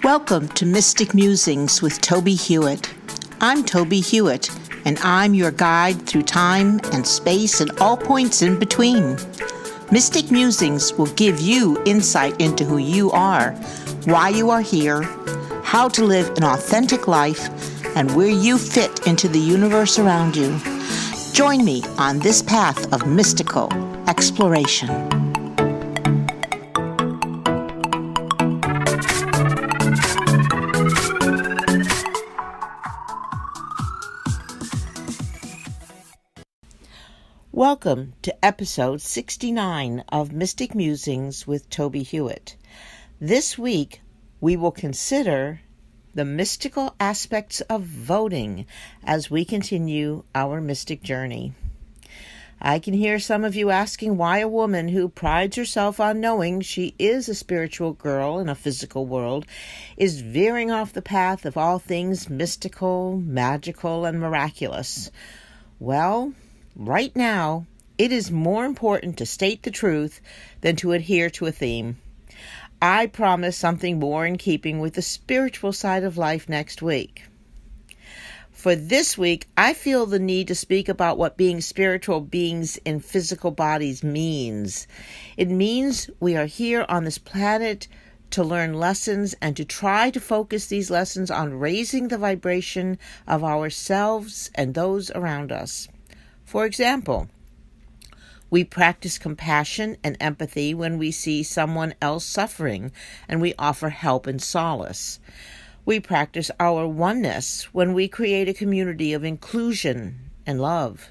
Welcome to Mystic Musings with Tobie Hewitt. I'm Tobie Hewitt, and I'm your guide through time and space and all points in between. Mystic Musings will give you insight into who you are, why you are here, how to live an authentic life, and where you fit into the universe around you. Join me on this path of mystical exploration. Welcome to episode 69 of Mystic Musings with Tobie Hewitt. This week, we will consider the mystical aspects of voting as we continue our mystic journey. I can hear some of you asking why a woman who prides herself on knowing she is a spiritual girl in a physical world is veering off the path of all things mystical, magical, and miraculous. Well, right now, it is more important to state the truth than to adhere to a theme. I promise something more in keeping with the spiritual side of life next week. For this week, I feel the need to speak about what being spiritual beings in physical bodies means. It means we are here on this planet to learn lessons and to try to focus these lessons on raising the vibration of ourselves and those around us. For example, we practice compassion and empathy when we see someone else suffering and we offer help and solace. We practice our oneness when we create a community of inclusion and love.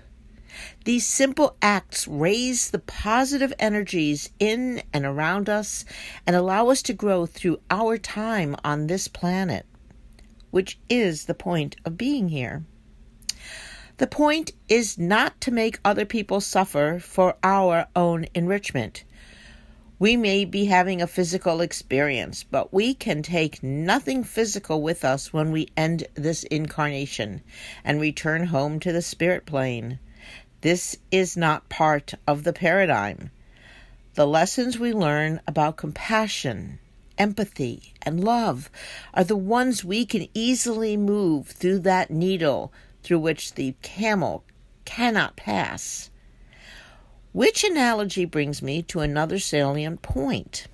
These simple acts raise the positive energies in and around us and allow us to grow through our time on this planet, which is the point of being here. The point is not to make other people suffer for our own enrichment. We may be having a physical experience, but we can take nothing physical with us when we end this incarnation and return home to the spirit plane. This is not part of the paradigm. The lessons we learn about compassion, empathy, and love are the ones we can easily move through that needle through which the camel cannot pass. Which analogy brings me to another salient point.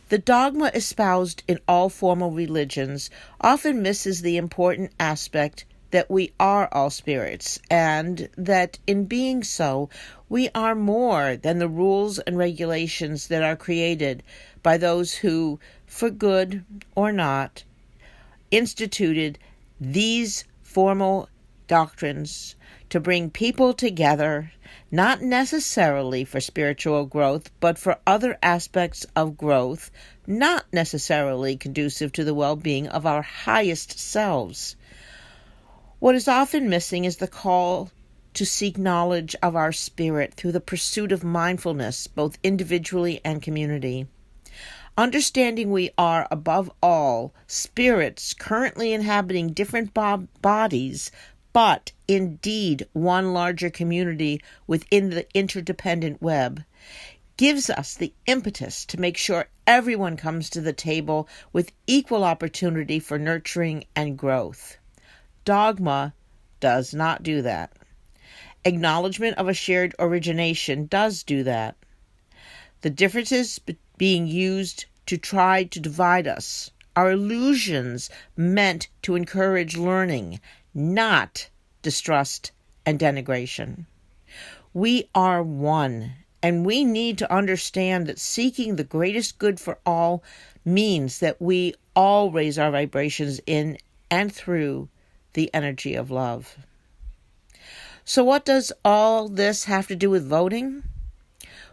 The dogma espoused in all formal religions often misses the important aspect that we are all spirits, and that in being so, we are more than the rules and regulations that are created by those who, for good or not, instituted these formal doctrines to bring people together, not necessarily for spiritual growth, but for other aspects of growth, not necessarily conducive to the well-being of our highest selves. What is often missing is the call to seek knowledge of our spirit through the pursuit of mindfulness, both individually and community. Understanding we are, above all, spirits currently inhabiting different bodies, but indeed one larger community within the interdependent web, gives us the impetus to make sure everyone comes to the table with equal opportunity for nurturing and growth. Dogma does not do that. Acknowledgement of a shared origination does do that. The differences being used to try to divide us are illusions meant to encourage learning, not distrust and denigration. We are one, and we need to understand that seeking the greatest good for all means that we all raise our vibrations in and through the energy of love. So what does all this have to do with voting?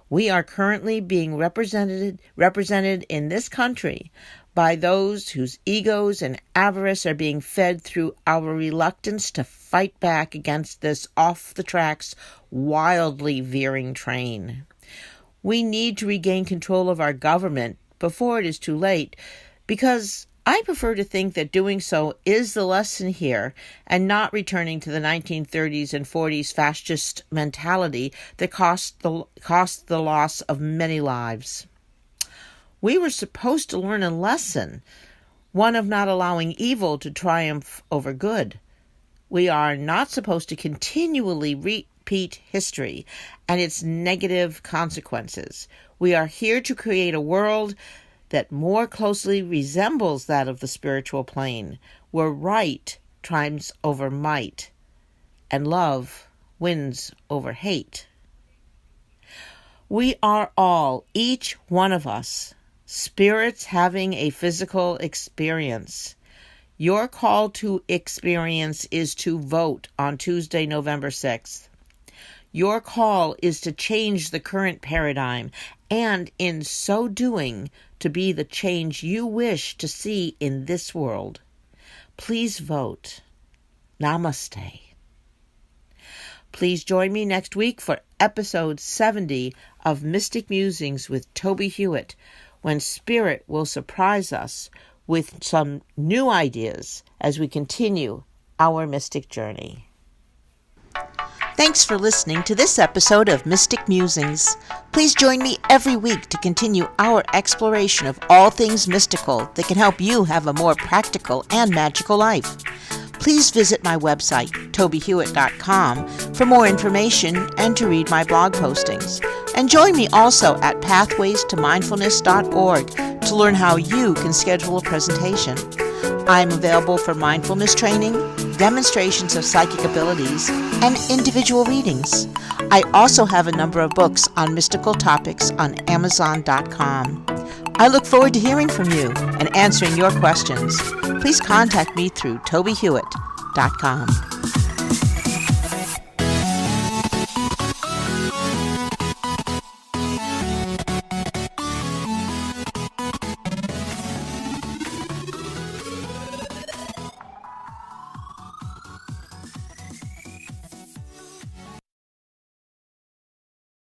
We are currently being represented in this country by those whose egos and avarice are being fed through our reluctance to fight back against this off-the-tracks, wildly veering train. We need to regain control of our government before it is too late, because I prefer to think that doing so is the lesson here, and not returning to the 1930s and 40s fascist mentality that cost the loss of many lives. We were supposed to learn a lesson. one of not allowing evil to triumph over good. We are not supposed to continually repeat history and its negative consequences. We are here to create a world that more closely resembles that of the spiritual plane, where right triumphs over might and love wins over hate. We are all, each one of us, spirits having a physical experience. Your call to experience is to vote on Tuesday, November 6th. Your call is to change the current paradigm and, in so doing, to be the change you wish to see in this world. Please vote. Namaste. Please join me next week for episode 70 of Mystic Musings with Tobie Hewitt, when Spirit will surprise us with some new ideas as we continue our mystic journey. Thanks for listening to this episode of Mystic Musings. Please join me every week to continue our exploration of all things mystical that can help you have a more practical and magical life. Please visit my website, tobiehewitt.com, for more information and to read my blog postings. And join me also at pathwaystomindfulness.org to learn how you can schedule a presentation. I'm available for mindfulness training, demonstrations of psychic abilities, and individual readings. I also have a number of books on mystical topics on Amazon.com. I look forward to hearing from you and answering your questions. Please contact me through tobiehewitt.com.